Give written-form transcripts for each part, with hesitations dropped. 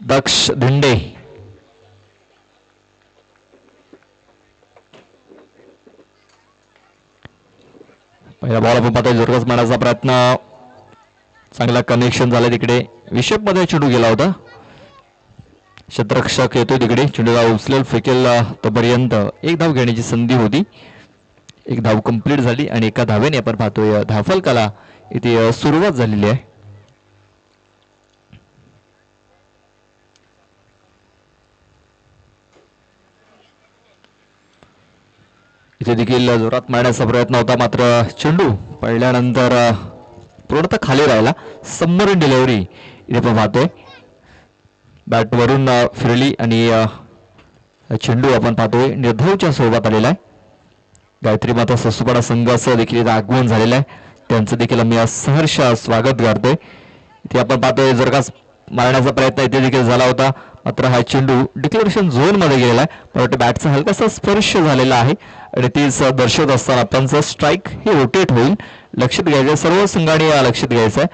दक्ष धिंडे पहिला बॉल आपण पाहतोय जोरदार मारण्याचा प्रयत्न, चांगला कनेक्शन झालं तिकडे, विषप मध्ये चेंडू गेला होता. क्षेत्ररक्षक येतोय तिकडे, चेंडूला उचलेल फेकेल तोपर्यंत एक धाव घेण्याची संधी होती. एक धाव कंप्लीट झाली आणि एका धावेने आपण पाहतोय धावफलकाला इथे सुरुवात झालेली आहे. इथे देखील जोरात मारण्याचा प्रयत्न होता, मात्र चेंडू पडल्यानंतर पूर्णतः खाली राहिला. सबमरीन डिलिव्हरी इथे आपण पाहतोय, बॅटवरून फिरली आणि चेंडू आपण पाहतोय निर्धावच्या स्वरूपात आलेला आहे. गायत्री माता ससुपाडा संघाचं देखील इथं आगमन झालेलं आहे, त्यांचं देखील आम्ही सहर्ष स्वागत करतोय. इथे आपण पाहतोय जर का मारण्याचा प्रयत्न इथे देखील झाला होता, मात्र हा चेंडू डिक्लेरेशन झोन मध्ये गेलेला आहे. मला वाटतं बॅटचा हलकासा स्पर्श झालेला आहे आणि तीच दर्शवत असताना पंच स्ट्राईक हे रोटेट होईल. लक्षात घ्यायचं, सर्व संघाने लक्षात घ्यायचं आहे,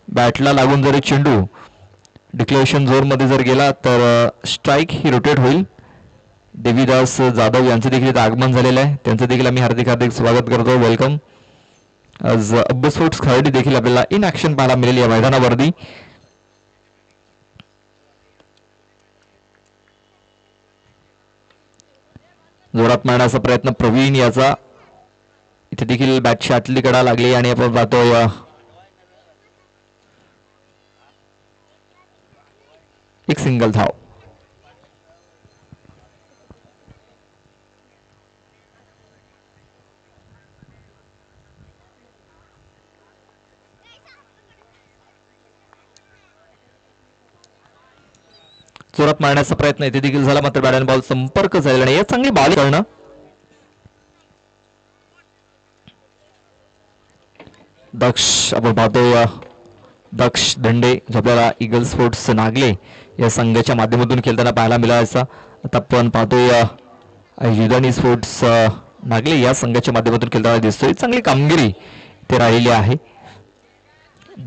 बॅटला लागून जरी चेंडू डिक्लेरेशन झोन मध्ये जर गेला तर स्ट्राईक ही रोटेट होईल. देवीदास जाधव यांचं देखील आगमन झालेलं आहे, त्यांचं देखील आम्ही हार्दिक हार्दिक स्वागत करतो, वेलकम. आज अब्बू स्पोर्ट्स खराडी देखील आपल्याला इन ऍक्शन पाहायला मिळेल या मैदानावरती. जोरात मारण्याचा प्रयत्न प्रवीण याचा, इथे देखील बॅटची आतली कडा लागली आणि आपण पाहतोय एक सिंगल धाव. जोरात मारण्याचा प्रयत्न इथे देखील झाला, मात्र बॅट बॉल संपर्क झालेला नाही. चांगली बॉल करणं, दक्ष आपण पाहतोय दक्ष धंडे जो आपल्याला ईगल स्पोर्ट्स नागले या संघाच्या माध्यमातून खेळताना पाहायला मिळायचा. आता आपण पाहतोय युधानी स्पोर्ट्स नागले या संघाच्या माध्यमातून खेळताना दिसतोय. चांगली कामगिरी ते राहिलेली आहे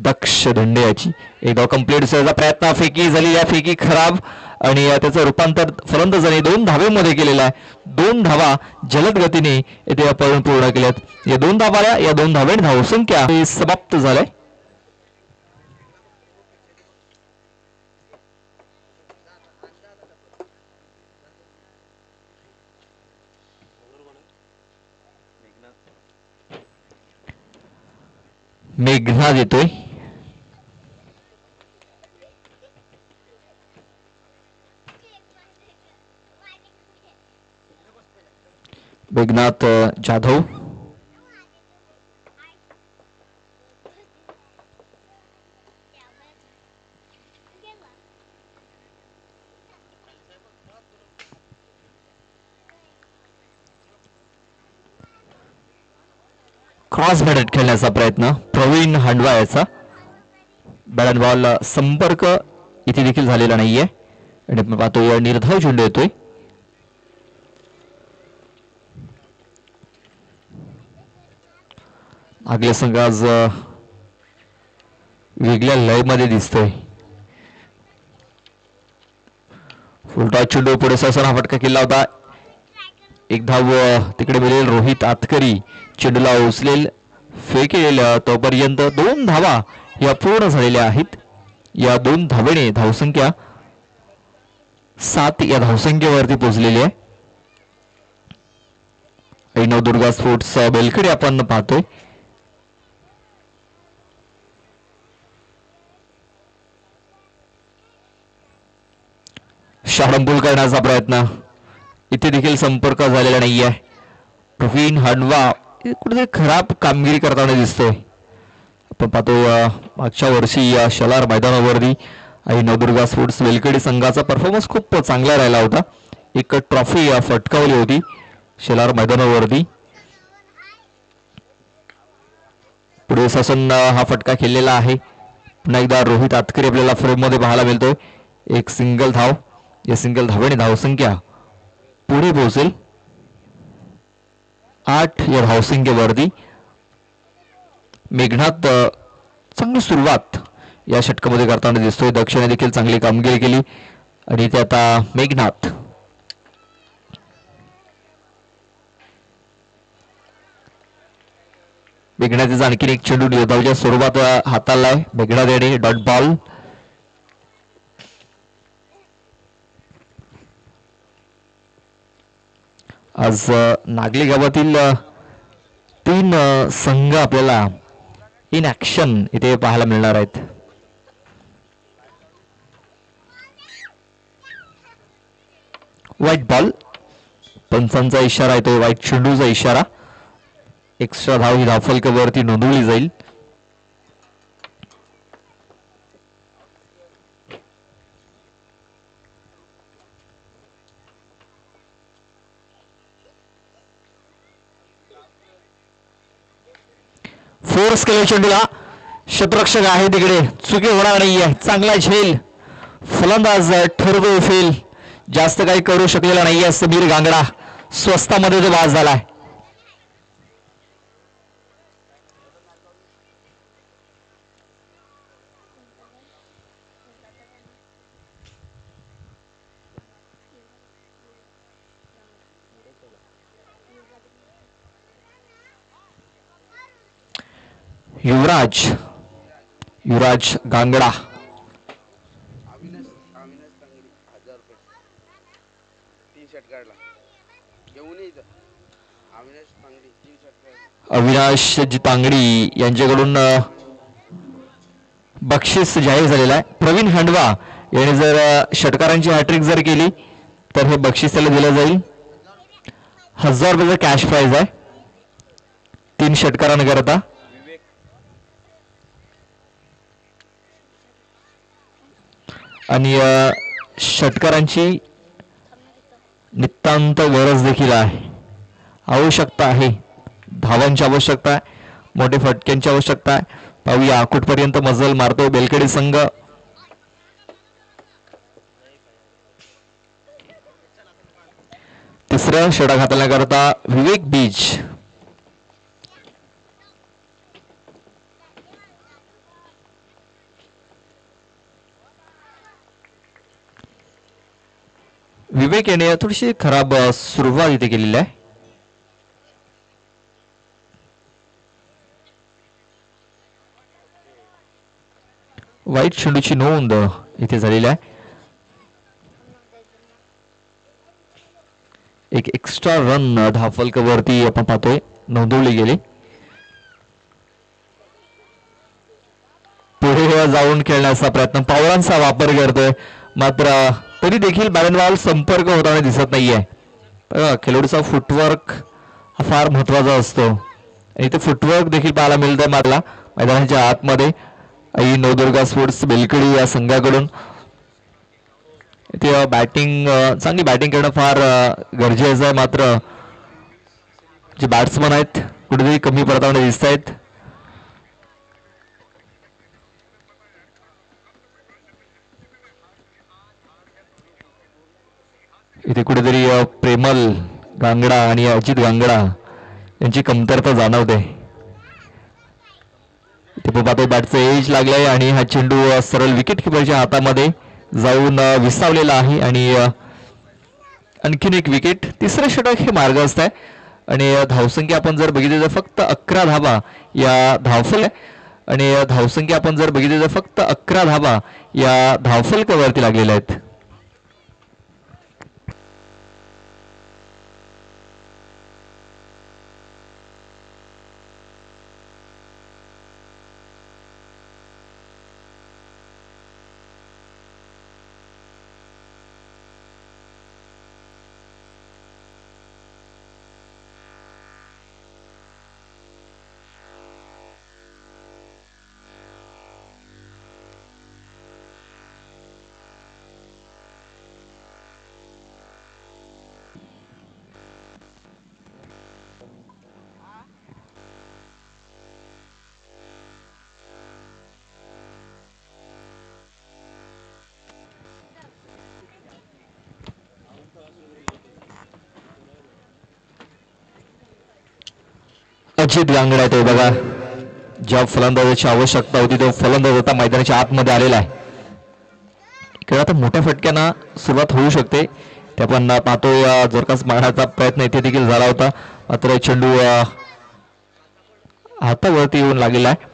दक्ष धंडे याची. एक धाव कंप्लीट करायचा प्रयत्न, फेकी झाली, या फेकी खराब आणि त्याचं रूपांतर फलंदाजाने 2 धावेमध्ये केलेलं आहे. 2 धावा जलद गतीने इथे आपण पूर्ण केल्यात. या 2 धावाला, या 2 धावेने धावसंख्या समाप्त झालाय. मेघनाथ येतोय, मेघनाथ जाधव क्रॉस बॅट खेळण्याचा प्रयत्न प्रवीण हांडवा याचा. बॅट बॉल संपर्क इथे देखील झालेला नाहीये आणि आपण पाहतोय निर्धाव चेंडू येतोय. आगले संघ आज वेगळ्या लय मध्ये दिसतोय. फुलटॉस चेंडू पुढे सरसरा फटका केला होता, एक धाव तिकडे मिळेल. रोहित आतकरी चेंडूला उचलेल, फेकेल, तोपर्यंत 2 धावा या पूर्ण झालेल्या आहेत. या 2 धावेने धावसंख्या 7 या धावसंख्येवरती पोहोचलेली आहे. नवदुर्गा स्पोर्ट्स बेलकडे आपण पाहतोय. शाडंबुल करण्याचा प्रयत्न, इथे देखील संपर्क झालेला नाहीये. प्रवीण हांडवा कुठेतरी खराब कामगिरी करताना दिसतोय. आपण पाहतोय मागच्या वर्षी या शलार मैदानावरती आणि नवदुर्गा स्पोर्ट्स वेलकडी संघाचा परफॉर्मन्स खूप चांगला राहिला होता. एक ट्रॉफी फटकावली होती शलार मैदानावरती. पुढे शासन हा फटका खेळलेला आहे. पुन्हा एकदा रोहित आतकरी आपल्याला फ्रेम मध्ये पाहायला मिळतोय. एक सिंगल धाव, या सिंगल धावेने धावसंख्या पुढे पोहोचेल 8 या धावसंख्येवरती. मेघनाथ चांगली सुरुवात या षटकामध्ये करताना दिसतोय. दक्षिणे देखील चांगली कामगिरी केली. आणि ते आता मेघनाथ. मेघनाथचा आणखीन एक चेंडू निर्धावच्या स्वरूपात हाताळलाय. मेघनाथ याने डॉट बॉल. आज नागली गावातील 3 संघ आपल्याला इन ऍक्शन इथे पाहायला मिळणार आहेत. White ball. पंचांचा इशारा येतो. व्हाईट चेंडूचा इशारा. एक्स्ट्रा धाव ही धावफलकावरती नोंदवली जाईल. फोर्स केले चेंडूला. क्षेत्ररक्षक आहे तिकडे. चुकी होणार नाहीये. चांगला झेल. फलंदाज ठरतो फेल. जास्त काही करू शकलेला नाहीये समीर गांगडा. स्वस्तामध्ये तो बाद झालाय. युवराज गांगडा. अविनाश तांगडी यांच्याकडून बक्षीस जाहीर झालेला आहे. प्रवीण हांडवा याने जर षटकारांची हॅट्रिक जर केली तर हे बक्षीस त्याला दिलं जाईल. 1000 रुपयाचा कॅश प्राइज आहे 3 षटकारांकरता. आणि षटकारांची नितांत गरज देखील आहे. आवश्यकता आहे. धावांची आवश्यकता आहे. मोठे फटक्यांची आवश्यकता आहे. पाहूया कुठपर्यंत मजल मारतोय बेलखेडे संघ. तिसऱ्या षटक हाताळण्याकरता विवेक बीज. विवेक याने थोडीशी खराब सुरुवात इथे केलेली आहे. वाईट चेंडूची नोंद इथे झालेली आहे. एक एक्स्ट्रा रन धावफलकावरती आपण पाहतोय नोंदवली गेली. पुढे जाऊन खेळण्याचा प्रयत्न पावलांचा वापर करतोय मात्र तरी देखील बॅलनबॉल संपर्क होताना दिसत नाहीये. खेळाडूचा फुटवर्क हा फार महत्वाचा असतो आणि ते फुटवर्क देखील पाहायला मिळतंय मात्र मैदानाच्या आतमध्ये. आई नवदुर्गा स्पोर्ट्स बेलखेडी या संघाकडून ते बॅटिंग चांगली बॅटिंग करणं फार गरजेचं आहे मात्र जे बॅट्समन आहेत कुठेतरी कमी पडताना दिसत आहेत. इथे कुठेतरी प्रेमल गांगडा आणि अजित गांगडा यांची कमतरता जाणवते. इथे पाहतोय बॅटचं एज लागलंय आणि हा चेंडू सरळ विकेट किपरच्या हातामध्ये जाऊन विसावलेला आहे आणि आणखीन एक विकेट. तिसरं षटक हे मार्गस्थ आहे आणि धावसंख्या आपण जर बघितली तर फक्त 11 धावा या धावफल आणि धावसंख्या आपण जर बघितली तर फक्त 11 धावा या धावफलकावरती लागलेल्या आहेत. अजित गांगडा ते बघा ज्या फलंदाजाची आवश्यकता होती तो फलंदाज आता मैदानाच्या आतमध्ये आलेला आहे. खेळ आता मोठ्या फटक्यांना सुरुवात होऊ शकते. ते आपण पाहतो जर का मारण्याचा प्रयत्न इथे देखील झाला होता, मात्र चेंडू हातावरती येऊन लागलेला आहे.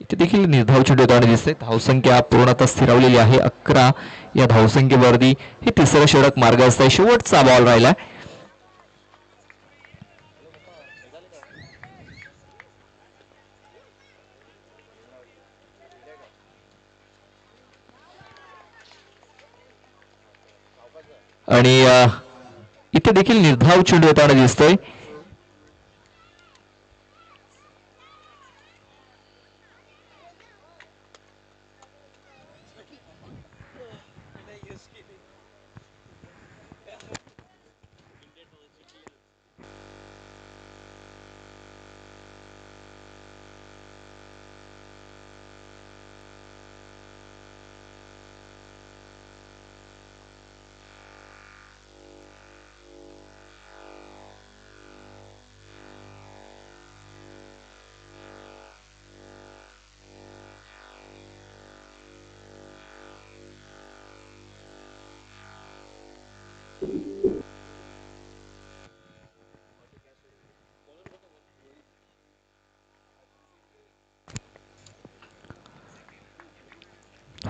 इथे देखील निर्धाव चेंडू येताना दिसते. धावसंख्या पूर्णतः स्थिरावलेली आहे 11. या धावसंख्येवरती हे तिसरं षटक मार्ग असतंय. शेवटचा बॉल राहिला. आणि इथे देखील निर्धाव चेंडू येताना दिसतोय.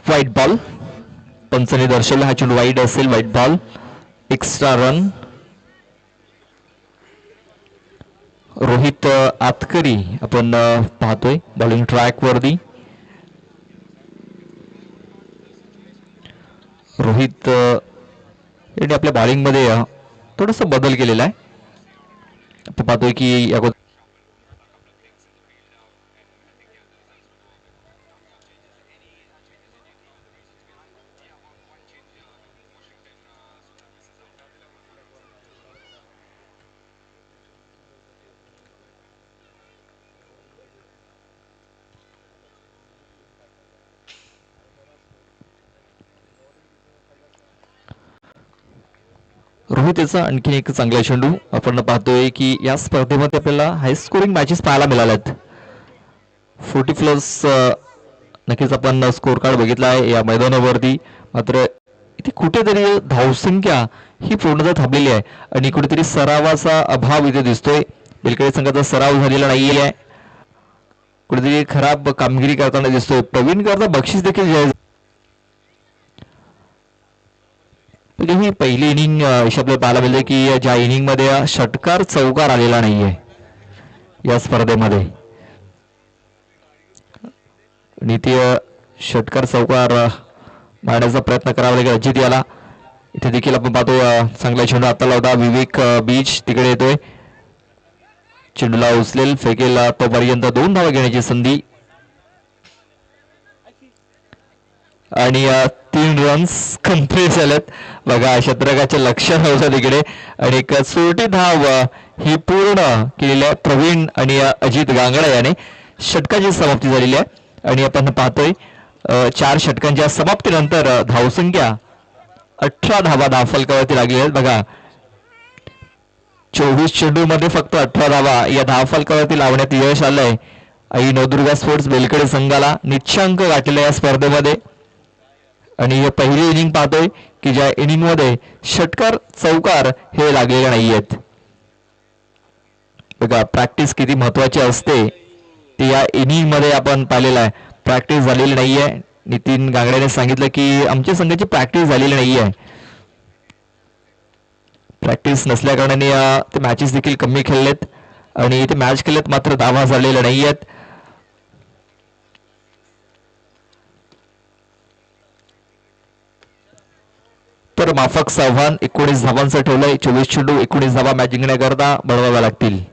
White ball. पंचने दर्शवला हा चेंडू वाईड असेल. White ball. Extra run. Rohit आतकरी आपण पाहतोय बॉलिंग ट्रॅक वरती. रोहित यांनी आपल्या बॉलिंग मध्ये थोडस बदल केलेला आहे. आपण पाहतोय की रोहित याचा आणखी एक चांगला चेंडू आपण पाहतोय की या स्पर्धेमध्ये आपल्याला हाय स्कोरिंग मॅचेस पाहायला मिळाल्यात. 40+ नक्कीच आपण स्कोर कार्ड बघितला आहे या मैदानावरती. मात्र इथे कुठेतरी धावसंख्या ही पूर्णतः थांबलेली आहे आणि कुठेतरी सरावाचा अभाव इथे दिसतोय. बेलकडे संघाचा सराव झालेला नाहीये. कुठेतरी खराब कामगिरी करताना दिसतोय. प्रवीण करता बक्षीस देखील जाहीर. ही पहिली इनिंग आपल्याला पाहायला मिळते की ज्या इनिंग मध्ये षटकार चौकार आलेला नाहीये या स्पर्धेमध्ये. नितीय षटकार चौकार मारण्याचा प्रयत्न करावा लागेल अजित याला. इथे देखील आपण पाहतो चांगला चेंडू आता लावता विवेक बीच तिकडे येतोय. चेंडूला उचलेल फेकेल तोपर्यंत 2 धावा घेण्याची संधी आणि 3 रन्स कंप्लीट झालेत. बघा शतरकाचे लक्ष नव्हतं तिकडे आणि एक सोटी धाव ही पूर्ण केलेल्या प्रवीण आणि अजित गांगडा याने षटकाची समाप्ती झालेली आहे. आणि आपण पाहतोय 4 षटकांच्या समाप्तीनंतर धावसंख्या 18 धावा धावफलकावरती लागलेल्या आहेत. बघा 24 चेंडू मध्ये फक्त 18 धावा या धावफलकावरती लावण्यात यश आलंय. आई नवदुर्गा स्पोर्ट्स बेलकडे संघाला निश्चांक गाठलेल्या या स्पर्धेमध्ये. आणि पहिली इनिंग पाहतोय की ज्या इनिंग मध्ये षटकार चौकार हे लागलेले नाहीयेत. बघा प्रॅक्टिस किती महत्वाची असते ते या इनिंग मध्ये आपण पाहिलेलं आहे. प्रॅक्टिस झालेली नाहीये. नितीन गांगड्याने सांगितलं की आमच्या संघाची प्रॅक्टिस झालेली नाहीये. प्रॅक्टिस नसल्या कारणाने ते मॅचेस देखील कमी खेळलेत आणि इथे मॅच खेळलेत मात्र धावा झालेल्या नाहीयेत. तर माफक आव्हान 19 धावांचं ठेवलंय. 24 चेंडू 19 धावा मॅच जिंकण्याकरता बनवाव्या लागतील.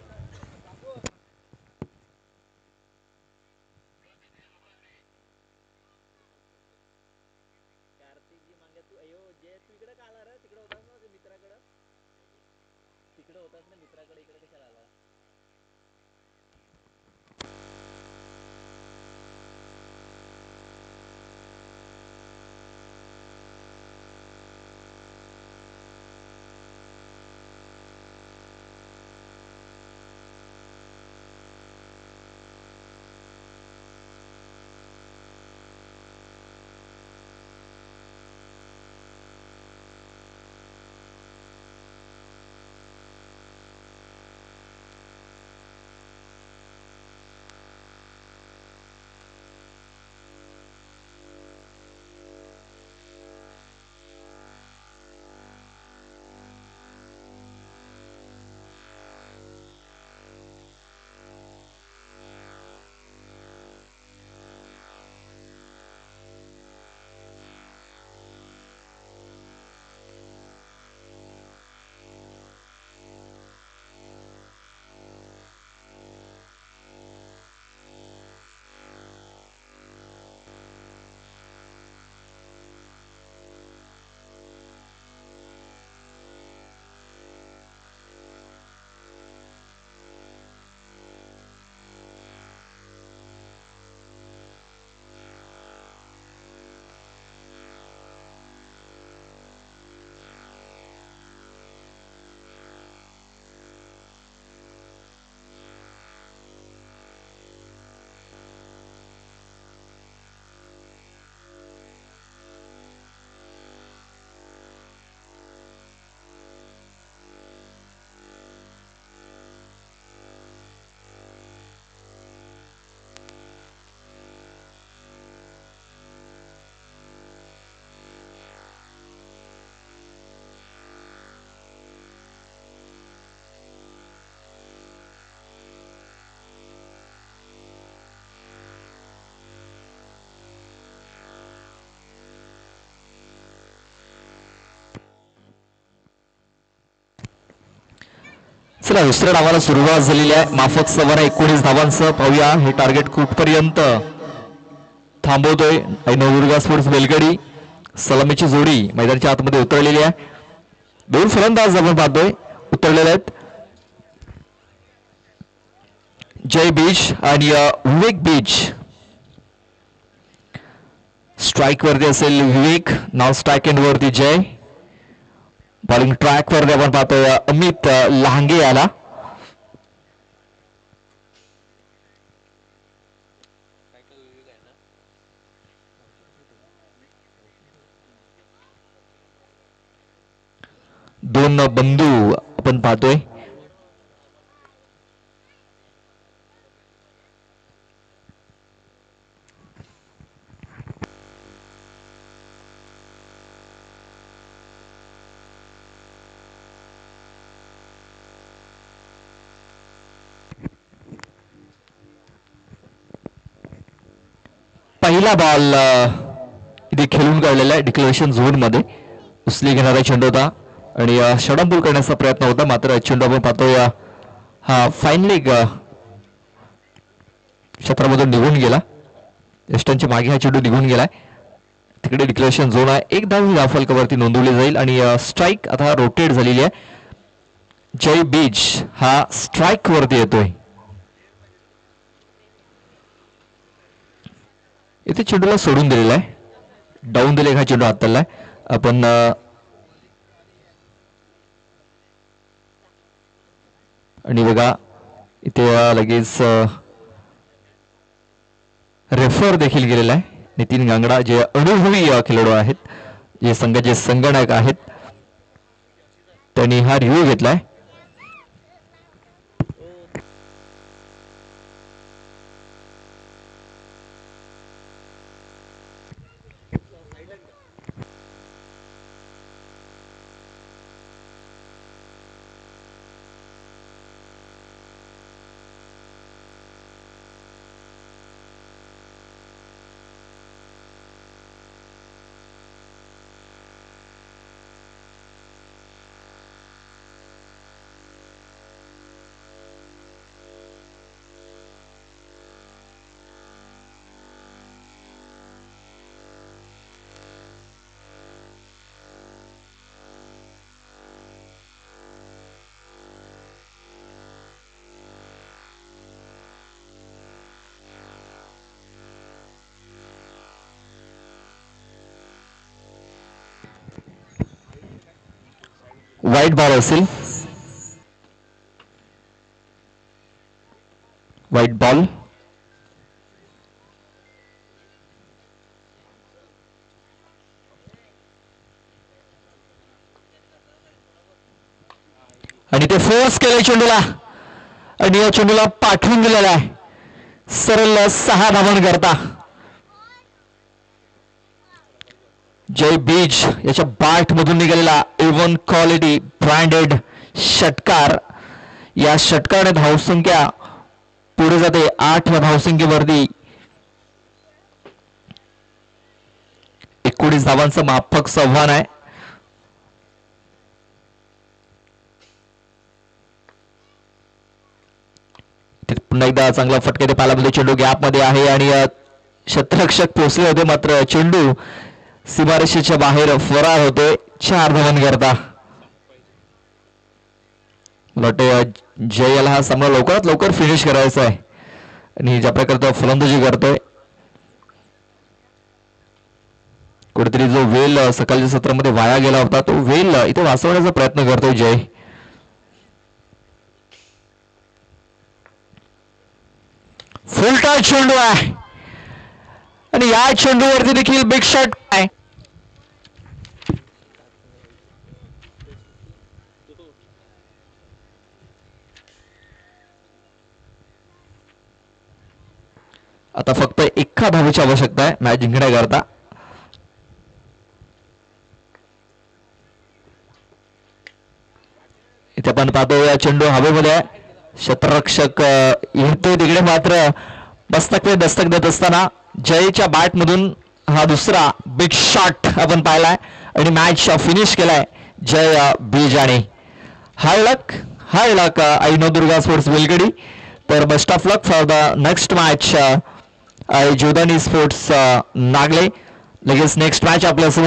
चला दुसऱ्या डावाला सुरुवात झालेली आहे. माफक सव्वा 19 धावांसह पाहूया हे टार्गेट कुठपर्यंत थांबवतोय. नवदुर्गा स्पोर्ट्स बेलगडी सलामीची जोडी मैदानाच्या आतमध्ये उतरलेली आहे. दोन फलंदाज आपण पाहतोय उतरलेले आहेत, जय बीज आणि विवेक बीज. स्ट्राईक वरती असेल विवेक, नॉन स्ट्राईक एंड वरती जय. बॉलिंग ट्रॅक वरती आपण पाहतोय अमित लहांगे याला. दोन बंधू आपण पाहतोय. पहिला बॉल इथे खेळून काढलेला आहे डिक्लेरेशन झोन मध्ये. उचली घेणारा चेंडू होता आणि षडंपूर करण्याचा प्रयत्न होता, मात्र चेंडू आपण पाहतोय हा फाईन लेग क्षेत्रामधून निघून गेला. यष्टांच्या मागे हा चेंडू निघून गेलाय. तिकडे डिक्लेरेशन झोन आहे. एक धाव ही फलकावरती नोंदवली जाईल आणि स्ट्राईक आता रोटेट झालेली आहे. जय बीज हा स्ट्राईक वरती येतोय. इथे चेंडूला सोडून दिलेला आहे, डाऊन दिले हा चेंडू हाताळलाय आपण. आणि बघा इथे लगेच रेफर देखील गेलेला आहे. नितीन गांगडा जे अनुभवी खेळाडू आहेत, जे संघाचे संगणक आहेत, त्यांनी हा रिव्ह्यू घेतलाय. वाईट बॉल असेल, वाईट बॉल. आणि ते फोर्स केले चेंडूला आणि या चेंडूला पाठवून दिलेला आहे सरळ 6 धावन करता. जय बीज याच्या बॅट मधून निघालेला एवन क्वालिटी ब्रँडेड षटकार. या षटकाने धावसंख्या पुढे जाते 8 धावसंख्येवरती. 19 धावांचं माफक आव्हान आहे. पुन्हा एकदा चांगला फटका ते पालामध्ये चेंडू गॅप मध्ये आहे आणि क्षेत्ररक्षक पोहोचले होते, मात्र चेंडू सीमारेषेच्या बाहेर फरार होते 4 धावन करता. जयला हा सामना लवकरात लवकर फिनिश करायचा आहे आणि ज्या प्रकारे तो फलंदाजी करतोय, कुठेतरी जो वेल सकाळच्या सत्रामध्ये वाया गेला होता तो वेल इथे वाचवण्याचा प्रयत्न करतोय जय. फुल टच चेंडू आहे आणि या चेंडूवरती देखील बिग शॉट आहे. आता फक्त 1 धावेची आवश्यकता आहे मॅच जिंकण्याकरता. इथे आपण पाहतो या चेंडू हवेमध्ये आहे. क्षेत्ररक्षक येतोय तिकडे, मात्र मस्तकवे दस्तक देत असताना जयच्या बॅट मधून हा दुसरा बिग शॉट आपण पाहिलाय आणि मॅच फिनिश केलाय जय बीजाने. हार्ड लक, हा इलाका आई नवदुर्गा स्पोर्ट्स वेलगडी. तर best of luck for the next match आई जोदानी स्पोर्ट्स नागले. लगेच नेक्स्ट मॅच आपल्यासमोर